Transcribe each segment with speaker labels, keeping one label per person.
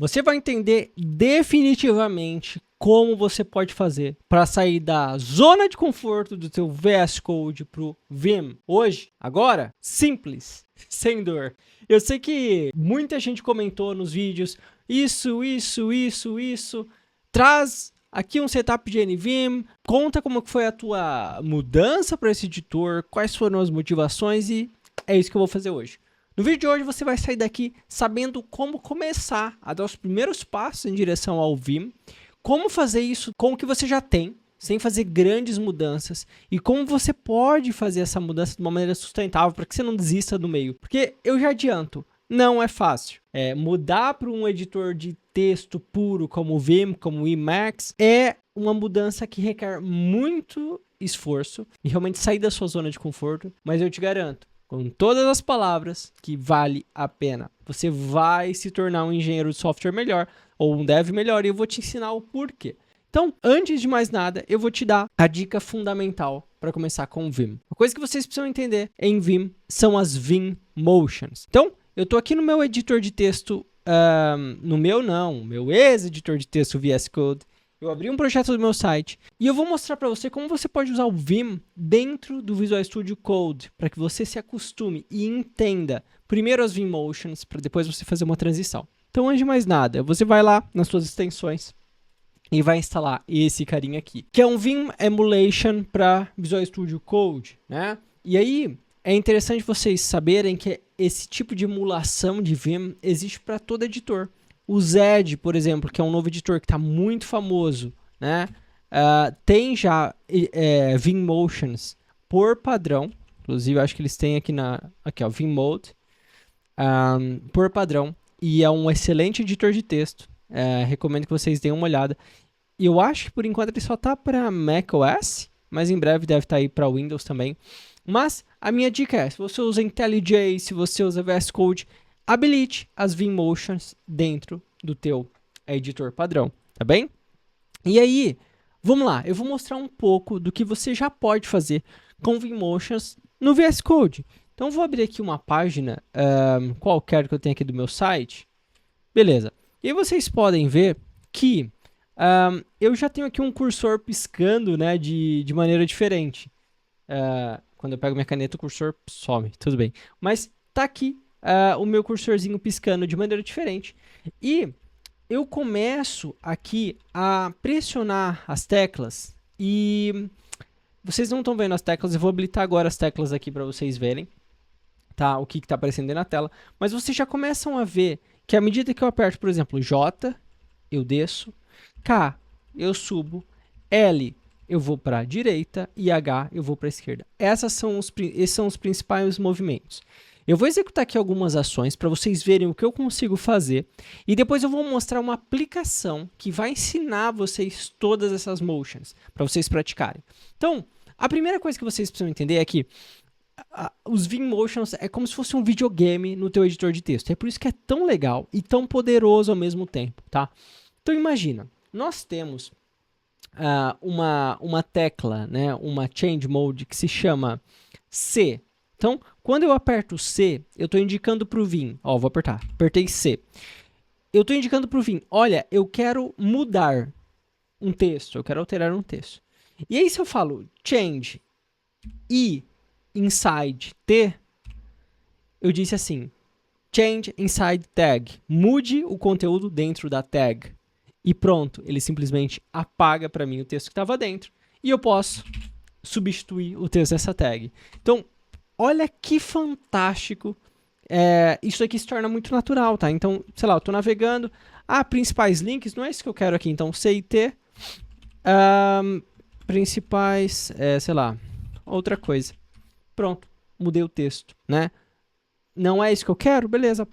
Speaker 1: você vai entender definitivamente como você pode fazer para sair da zona de conforto do seu VS Code para o Vim. Hoje, agora, simples, sem dor. Eu sei que muita gente comentou nos vídeos, isso. Traz aqui um setup de NVim, conta como foi a tua mudança para esse editor, quais foram as motivações e é isso que eu vou fazer hoje. No vídeo de hoje você vai sair daqui sabendo como começar a dar os primeiros passos em direção ao Vim, como fazer isso com o que você já tem, sem fazer grandes mudanças, e como você pode fazer essa mudança de uma maneira sustentável para que você não desista do meio. Porque eu já adianto, não é fácil. Mudar para um editor de texto puro como o Vim, como o Emacs, é uma mudança que requer muito esforço e realmente sair da sua zona de conforto, mas eu te garanto, com todas as palavras, que vale a pena. Você vai se tornar um engenheiro de software melhor, ou um dev melhor, e eu vou te ensinar o porquê. Então, antes de mais nada, eu vou te dar a dica fundamental para começar com o Vim. Uma coisa que vocês precisam entender em Vim são as Vim Motions. Então, eu estou aqui no meu editor de texto, meu ex-editor de texto VS Code. Eu abri um projeto do meu site e eu vou mostrar para você como você pode usar o Vim dentro do Visual Studio Code para que você se acostume e entenda primeiro as Vim Motions para depois você fazer uma transição. Então, antes de mais nada, você vai lá nas suas extensões e vai instalar esse carinha aqui, que é um Vim Emulation para Visual Studio Code, né? E aí, é interessante vocês saberem que esse tipo de emulação de Vim existe para todo editor. O Zed, por exemplo, que é um novo editor que está muito famoso, né? Tem já Vim Motions por padrão. Inclusive, acho que eles têm aqui ó, Vim Mode por padrão. E é um excelente editor de texto. Recomendo que vocês deem uma olhada. E eu acho que por enquanto ele só está para macOS, mas em breve deve estar aí para Windows também. Mas a minha dica é, se você usa IntelliJ, se você usa VS Code, habilite as Vim Motions dentro do teu editor padrão, tá bem? E aí, vamos lá, eu vou mostrar um pouco do que você já pode fazer com Vim Motions no VS Code. Então, vou abrir aqui uma página qualquer que eu tenha aqui do meu site. Beleza. E aí vocês podem ver que eu já tenho aqui um cursor piscando, né, de maneira diferente. Quando eu pego minha caneta, o cursor some, tudo bem. Mas tá aqui o meu cursorzinho piscando de maneira diferente. E eu começo aqui a pressionar as teclas. E vocês não estão vendo as teclas, eu vou habilitar agora as teclas aqui para vocês verem, tá? O que está aparecendo aí na tela. Mas vocês já começam a ver que à medida que eu aperto, por exemplo, J, eu desço, K, eu subo, L, eu vou para a direita e H, eu vou para a esquerda. Esses são os principais movimentos. Eu vou executar aqui algumas ações para vocês verem o que eu consigo fazer e depois eu vou mostrar uma aplicação que vai ensinar vocês todas essas motions para vocês praticarem. Então, a primeira coisa que vocês precisam entender é que os Vim Motions é como se fosse um videogame no teu editor de texto. É por isso que é tão legal e tão poderoso ao mesmo tempo, tá? Então, imagina, nós temos uma tecla, né, uma change mode que se chama C. Então, quando eu aperto C, eu estou indicando para o Vim, ó, vou apertar, apertei C. Eu estou indicando para o Vim, olha, eu quero mudar um texto, eu quero alterar um texto. E aí, se eu falo change e inside T, eu disse assim, change inside tag, mude o conteúdo dentro da tag. E pronto, ele simplesmente apaga para mim o texto que estava dentro e eu posso substituir o texto dessa tag. Então, olha que fantástico, isso aqui se torna muito natural, tá? Então, sei lá, eu estou navegando, principais links, não é isso que eu quero aqui, então CIT, principais, sei lá, outra coisa. Pronto, mudei o texto, né? Não é isso que eu quero? Beleza,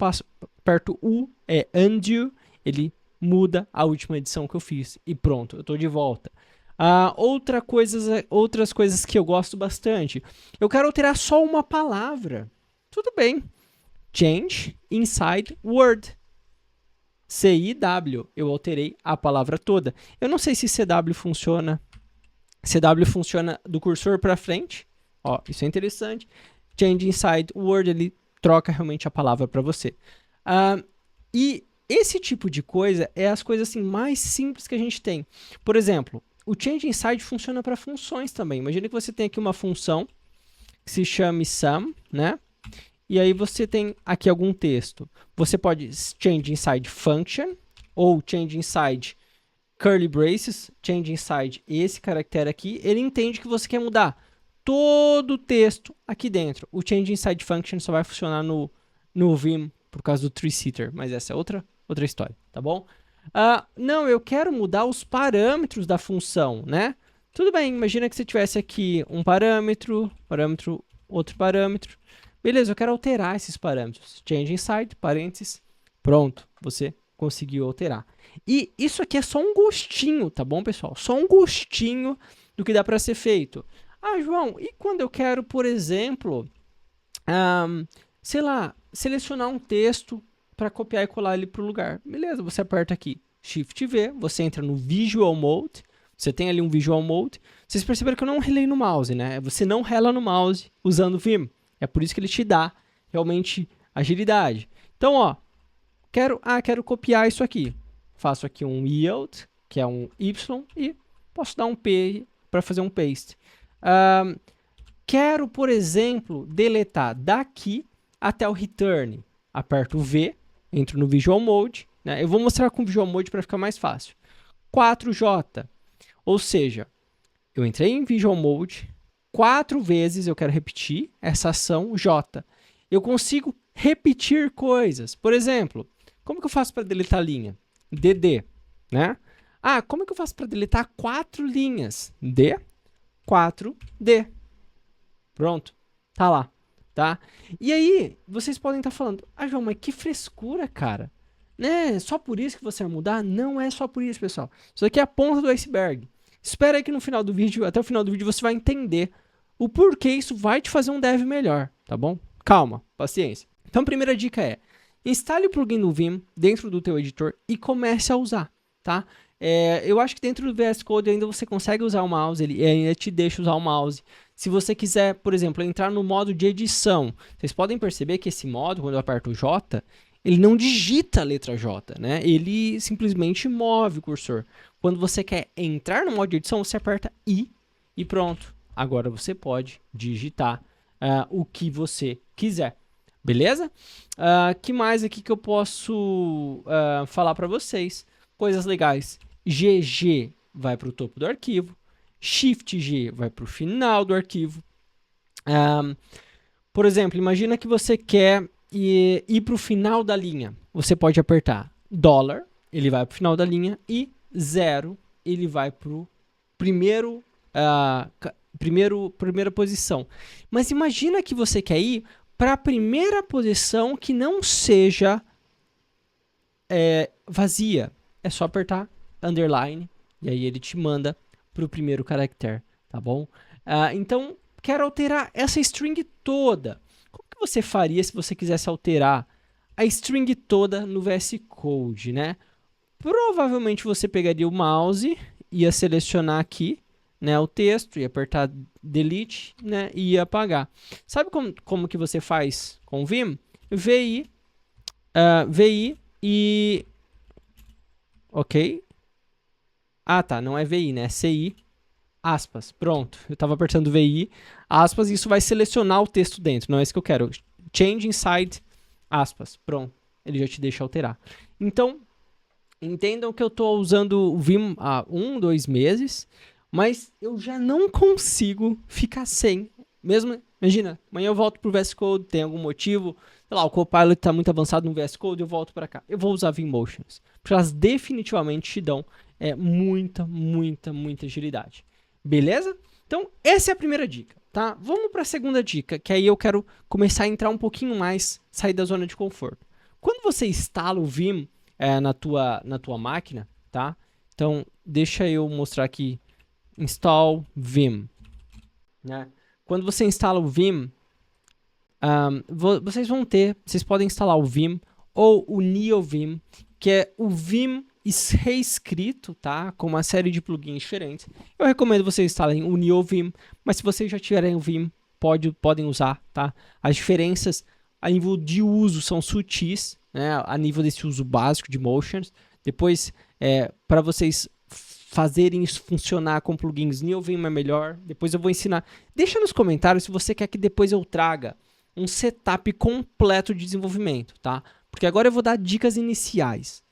Speaker 1: aperto U, undo, ele muda a última edição que eu fiz e pronto, eu estou de volta. Outras coisas que eu gosto bastante. Eu quero alterar só uma palavra. Tudo bem. Change inside word. CIW. Eu alterei a palavra toda. Eu não sei se CW funciona. CW funciona do cursor para frente. Ó, isso é interessante. Change inside word, ele troca realmente a palavra para você. E esse tipo de coisa é as coisas assim, mais simples que a gente tem. Por exemplo, o change inside funciona para funções também. Imagina que você tem aqui uma função que se chame sum, né? E aí você tem aqui algum texto. Você pode change inside function ou change inside curly braces, change inside esse caractere aqui. Ele entende que você quer mudar todo o texto aqui dentro. O change inside function só vai funcionar no Vim por causa do tree-seater, mas essa é outra história, tá bom? Não, eu quero mudar os parâmetros da função, né? Tudo bem, imagina que você tivesse aqui um parâmetro, outro parâmetro. Beleza, eu quero alterar esses parâmetros. Change inside, parênteses, pronto, você conseguiu alterar. E isso aqui é só um gostinho, tá bom, pessoal? Só um gostinho do que dá para ser feito. João, e quando eu quero, por exemplo, sei lá, selecionar um texto para copiar e colar ele para o lugar? Beleza, você aperta aqui Shift V, você entra no Visual Mode, você tem ali um Visual Mode. Vocês perceberam que eu não relei no mouse, né? Você não rela no mouse usando o Vim. É por isso que ele te dá realmente agilidade. Então, ó, quero copiar isso aqui. Faço aqui um yield, que é um Y, e posso dar um P para fazer um paste. Quero, por exemplo, deletar daqui até o return. Aperto o V, entro no Visual Mode, né? Eu vou mostrar com o Visual Mode para ficar mais fácil. 4J, ou seja, eu entrei em Visual Mode, 4 vezes eu quero repetir essa ação J. Eu consigo repetir coisas. Por exemplo, como que eu faço para deletar a linha? DD, né? Como que eu faço para deletar 4 linhas? D, 4D. Pronto, tá lá, tá? E aí, vocês podem estar falando, João, mas que frescura, cara. Né? Só por isso que você vai mudar? Não é só por isso, pessoal. Isso aqui é a ponta do iceberg. Espera aí que no final do vídeo, até o final do vídeo, você vai entender o porquê isso vai te fazer um dev melhor, tá bom? Calma, paciência. Então, a primeira dica é, instale o plugin do Vim dentro do teu editor e comece a usar, tá? Eu acho que dentro do VS Code ainda você consegue usar o mouse, ele ainda te deixa usar o mouse. Se você quiser, por exemplo, entrar no modo de edição, vocês podem perceber que esse modo, quando eu aperto o J, ele não digita a letra J, né? Ele simplesmente move o cursor. Quando você quer entrar no modo de edição, você aperta I e pronto. Agora você pode digitar o que você quiser. Beleza? Que mais aqui que eu posso falar para vocês? Coisas legais. GG vai para o topo do arquivo. Shift G vai para o final do arquivo. Por exemplo, imagina que você quer ir para o final da linha. Você pode apertar $, ele vai para o final da linha, e 0, ele vai para o primeira posição. Mas imagina que você quer ir para a primeira posição que não seja vazia. É só apertar underline e aí ele te manda para o primeiro caractere, tá bom? Então, quero alterar essa string toda. Como que você faria se você quisesse alterar a string toda no VS Code, né? Provavelmente você pegaria o mouse, ia selecionar aqui, né, o texto, ia apertar delete, né, e ia apagar. Sabe como que você faz com o Vim? VI e... Ok. Tá, não é VI, né? É CI, aspas. Pronto, eu estava apertando VI, aspas, e isso vai selecionar o texto dentro. Não é isso que eu quero. Change inside, aspas. Pronto, ele já te deixa alterar. Então, entendam que eu estou usando o Vim há 2 meses, mas eu já não consigo ficar sem. Mesmo, imagina, amanhã eu volto para o VS Code, tem algum motivo, sei lá, o Copilot está muito avançado no VS Code, eu volto para cá. Eu vou usar Vimmotions, porque elas definitivamente te dão muita agilidade. Beleza? Então, essa é a primeira dica, tá? Vamos para a segunda dica, que aí eu quero começar a entrar um pouquinho mais, sair da zona de conforto. Quando você instala o Vim na tua máquina, tá? Então, deixa eu mostrar aqui, install Vim, né? Quando você instala o Vim, vocês podem instalar o Vim ou o NeoVim, que é o Vim reescrito, tá? Com uma série de plugins diferentes. Eu recomendo vocês instalem o NeoVim, mas se vocês já tiverem o Vim, podem usar, tá? As diferenças a nível de uso são sutis, né? A nível desse uso básico de motions. Depois, para vocês fazerem isso funcionar com plugins NeoVim é melhor. Depois eu vou ensinar. Deixa nos comentários se você quer que depois eu traga um setup completo de desenvolvimento, tá? Porque agora eu vou dar dicas iniciais.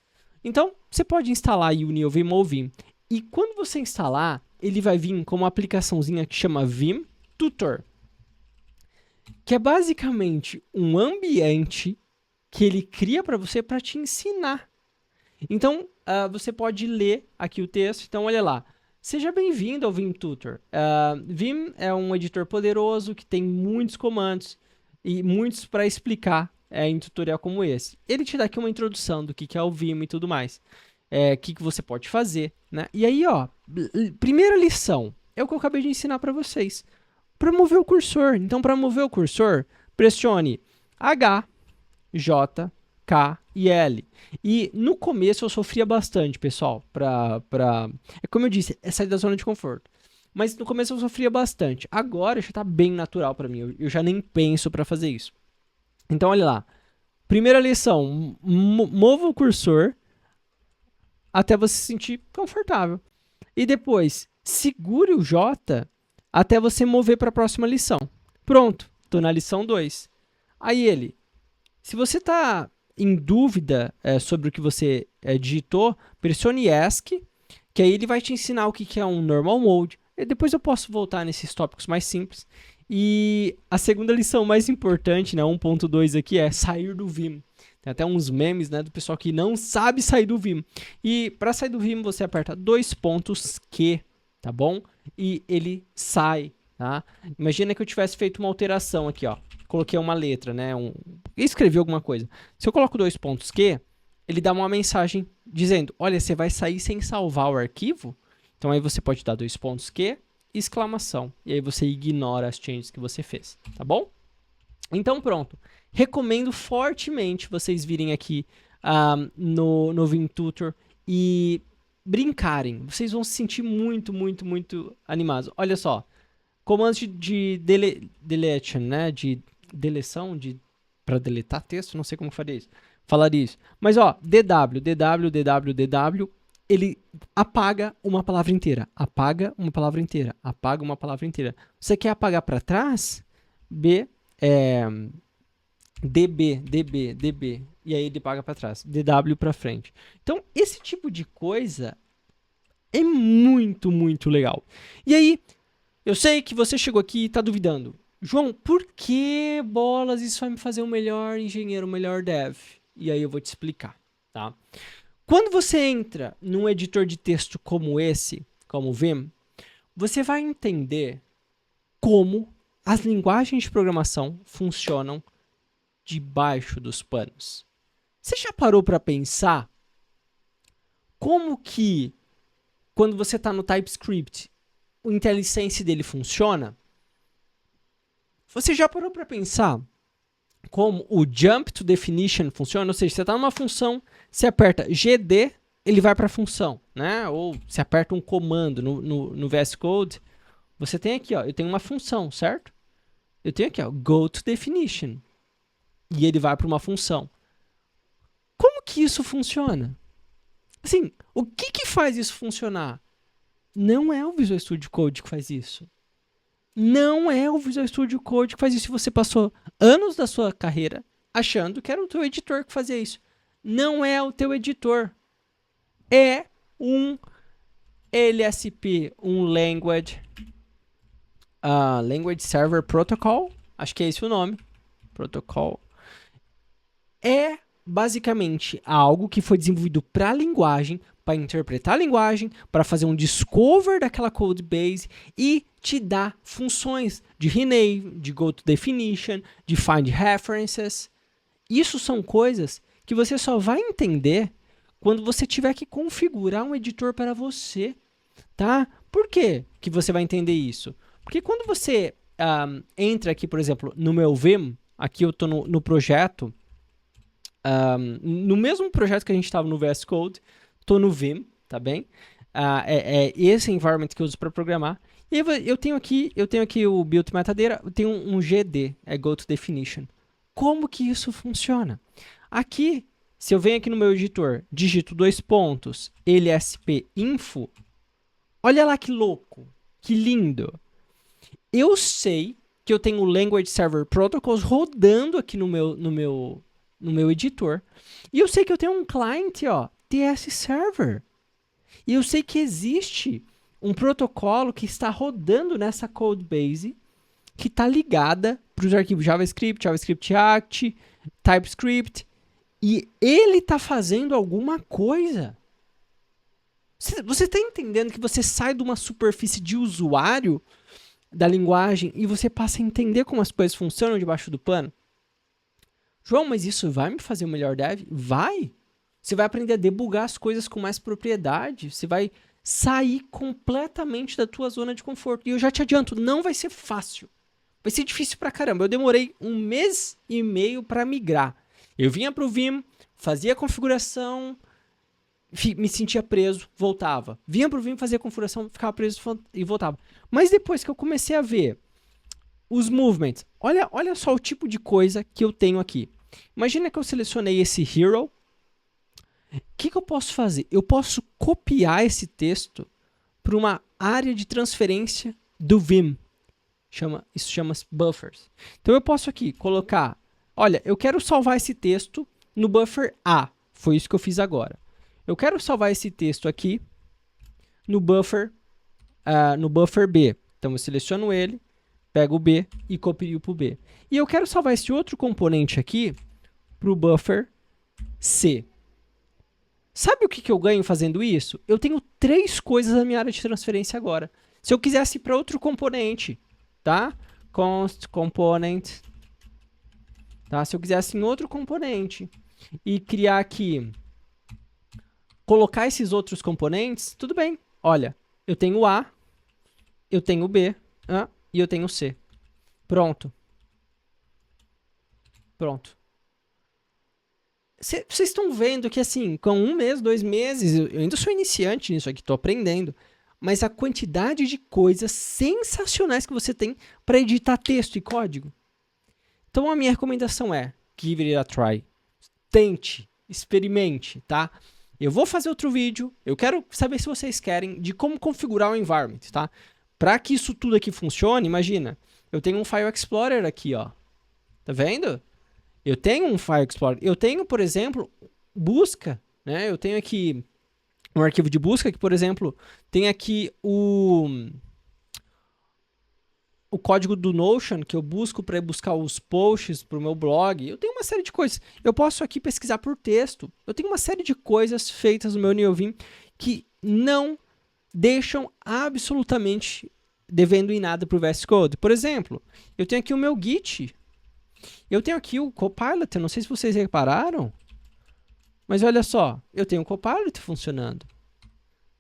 Speaker 1: Então, você pode instalar aí o NeoVim ou Vim. E quando você instalar, ele vai vir com uma aplicaçãozinha que chama Vim Tutor, que é basicamente um ambiente que ele cria para você para te ensinar. Então, você pode ler aqui o texto. Então, olha lá. Seja bem-vindo ao Vim Tutor. Vim é um editor poderoso que tem muitos comandos e muitos para explicar em tutorial como esse. Ele te dá aqui uma introdução do que é o Vim e tudo mais. O que você pode fazer, né? E aí, ó, primeira lição é o que eu acabei de ensinar para vocês. Para mover o cursor. Então, para mover o cursor, pressione H, J, K e L. E no começo eu sofria bastante, pessoal. É como eu disse, é sair da zona de conforto. Mas no começo eu sofria bastante. Agora já está bem natural para mim. Eu já nem penso para fazer isso. Então, olha lá. Primeira lição, mova o cursor até você se sentir confortável. E depois, segure o J até você mover para a próxima lição. Pronto, estou na lição 2. Aí ele, se você está em dúvida sobre o que você digitou, pressione ESC, que aí ele vai te ensinar o que é um normal mode. E depois eu posso voltar nesses tópicos mais simples. E a segunda lição mais importante, né, 1.2 aqui, é sair do Vim. Tem até uns memes, né, do pessoal que não sabe sair do Vim. E para sair do Vim, você aperta 2 pontos Q, tá bom? E ele sai, tá? Imagina que eu tivesse feito uma alteração aqui, ó. Coloquei uma letra, né? Escrevi alguma coisa. Se eu coloco 2 pontos Q, ele dá uma mensagem dizendo, olha, você vai sair sem salvar o arquivo? Então aí você pode dar 2 pontos Q, exclamação. E aí você ignora as changes que você fez, tá bom? Então pronto. Recomendo fortemente vocês virem aqui no Vim Tutor e brincarem. Vocês vão se sentir muito, muito, muito animados. Olha só. Comandos de deletion, né? De deleção, para deletar texto, não sei como falaria isso. Mas, ó, DW, ele apaga uma palavra inteira. Apaga uma palavra inteira. Apaga uma palavra inteira. Você quer apagar para trás? DB. E aí ele apaga para trás. DW para frente. Então, esse tipo de coisa é muito, muito legal. E aí, eu sei que você chegou aqui e está duvidando. João, por que bolas isso vai me fazer um melhor engenheiro, um melhor dev? E aí eu vou te explicar, tá? Quando você entra num editor de texto como esse, como o Vim, você vai entender como as linguagens de programação funcionam debaixo dos panos. Você já parou para pensar como que, quando você está no TypeScript, o IntelliSense dele funciona? Você já parou para pensar como o Jump to Definition funciona? Ou seja, você está numa função, você aperta GD, ele vai para a função, né? Ou você aperta um comando no VS Code, você tem aqui, ó, eu tenho uma função, certo? Eu tenho aqui, ó, Go to Definition. E ele vai para uma função. Como que isso funciona? Assim, o que faz isso funcionar? Não é o Visual Studio Code que faz isso. Não é o Visual Studio Code que faz isso. Você passou anos da sua carreira achando que era o teu editor que fazia isso. Não é o teu editor. É um LSP, um Language Server Protocol. Acho que é esse o nome. Protocol. É basicamente algo que foi desenvolvido para a linguagem, para interpretar a linguagem, para fazer um discover daquela code base e te dar funções de rename, de go to definition, de find references. Isso são coisas que você só vai entender quando você tiver que configurar um editor para você, tá? Por que que você vai entender isso? Porque quando você entra aqui, por exemplo, no meu Vim, aqui eu estou no projeto, no mesmo projeto que a gente estava no VS Code, estou no Vim, tá bem? É esse environment que eu uso para programar. E eu tenho aqui o build metadata, eu tenho um GD, Go to Definition. como que isso funciona. Aqui, se eu venho aqui no meu editor, digito 2 pontos, lsp info, olha lá que louco, que lindo. Eu sei que eu tenho o Language Server Protocols rodando aqui no meu editor. E eu sei que eu tenho um client, ó, TS Server. E eu sei que existe um protocolo que está rodando nessa codebase que está ligada para os arquivos JavaScript, JavaScript Act, TypeScript. E ele está fazendo alguma coisa. Você está entendendo que você sai de uma superfície de usuário da linguagem e você passa a entender como as coisas funcionam debaixo do pano? João, mas isso vai me fazer um melhor dev? Vai! Você vai aprender a debugar as coisas com mais propriedade. Você vai sair completamente da tua zona de conforto. E eu já te adianto, não vai ser fácil. Vai ser difícil pra caramba. Eu demorei 1 mês e meio para migrar. Eu vinha pro Vim, fazia a configuração, me sentia preso, voltava. Vinha pro Vim, fazia a configuração, ficava preso e voltava. Mas depois que eu comecei a ver os movements, olha só o tipo de coisa que eu tenho aqui. Imagina que eu selecionei esse hero. O que eu posso fazer? Eu posso copiar esse texto para uma área de transferência do Vim. Isso chama-se buffers. Então eu posso aqui colocar, olha, eu quero salvar esse texto no buffer A. Foi isso que eu fiz agora. Eu quero salvar esse texto aqui no buffer B. Então eu seleciono ele, pego o B e copio para o B. E eu quero salvar esse outro componente aqui para o buffer C. Sabe o que eu ganho fazendo isso? Eu tenho 3 coisas na minha área de transferência agora. Se eu quisesse ir para outro componente, tá? Const component. Tá? Se eu quisesse em outro componente e criar aqui, colocar esses outros componentes, tudo bem. Olha, eu tenho A, eu tenho B e eu tenho C. Pronto. Pronto. Vocês estão vendo que, assim, com 1 mês, 2 meses, eu ainda sou iniciante nisso aqui, estou aprendendo, mas a quantidade de coisas sensacionais que você tem para editar texto e código. Então, a minha recomendação é, give it a try. Tente, experimente, tá? Eu vou fazer outro vídeo, eu quero saber se vocês querem, de como configurar o environment, tá? Para que isso tudo aqui funcione, imagina, eu tenho um File Explorer aqui, ó. Tá vendo? Eu tenho um File Explorer. Eu tenho, por exemplo, busca, né? Eu tenho aqui um arquivo de busca que, por exemplo, tem aqui o código do Notion que eu busco para buscar os posts para o meu blog. Eu tenho uma série de coisas. Eu posso aqui pesquisar por texto. Eu tenho uma série de coisas feitas no meu NeoVim que não deixam absolutamente devendo em nada para o VS Code. Por exemplo, eu tenho aqui o meu Git. Eu tenho aqui o Copilot, eu não sei se vocês repararam, mas olha só, eu tenho o Copilot funcionando.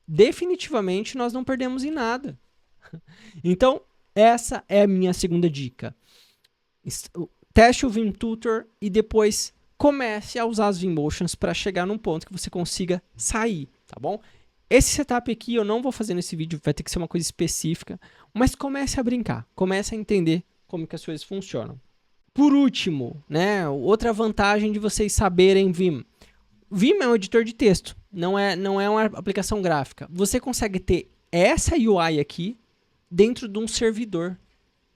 Speaker 1: Definitivamente nós não perdemos em nada. Então, essa é a minha segunda dica. Teste o Vim Tutor e depois comece a usar as Vimotions para chegar num ponto que você consiga sair, tá bom? Esse setup aqui eu não vou fazer nesse vídeo, vai ter que ser uma coisa específica, mas comece a brincar, comece a entender como que as coisas funcionam. Por último, né, outra vantagem de vocês saberem Vim. Vim é um editor de texto, não é uma aplicação gráfica. Você consegue ter essa UI aqui dentro de um servidor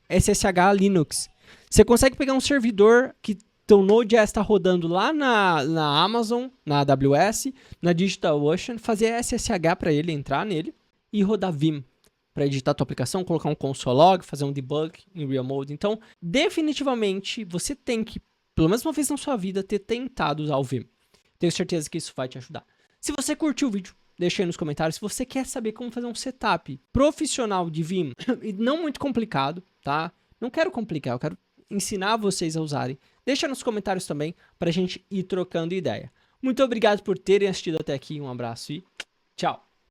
Speaker 1: SSH Linux. Você consegue pegar um servidor que teu Node.js está rodando lá na Amazon, na AWS, na DigitalOcean, fazer SSH para ele, entrar nele e rodar Vim para editar a tua aplicação, colocar um console log, fazer um debug em real mode. Então, definitivamente, você tem que, pelo menos uma vez na sua vida, ter tentado usar o Vim. Tenho certeza que isso vai te ajudar. Se você curtiu o vídeo, deixa aí nos comentários. Se você quer saber como fazer um setup profissional de Vim, e não muito complicado, tá? Não quero complicar, eu quero ensinar vocês a usarem. Deixa nos comentários também para a gente ir trocando ideia. Muito obrigado por terem assistido até aqui. Um abraço e tchau!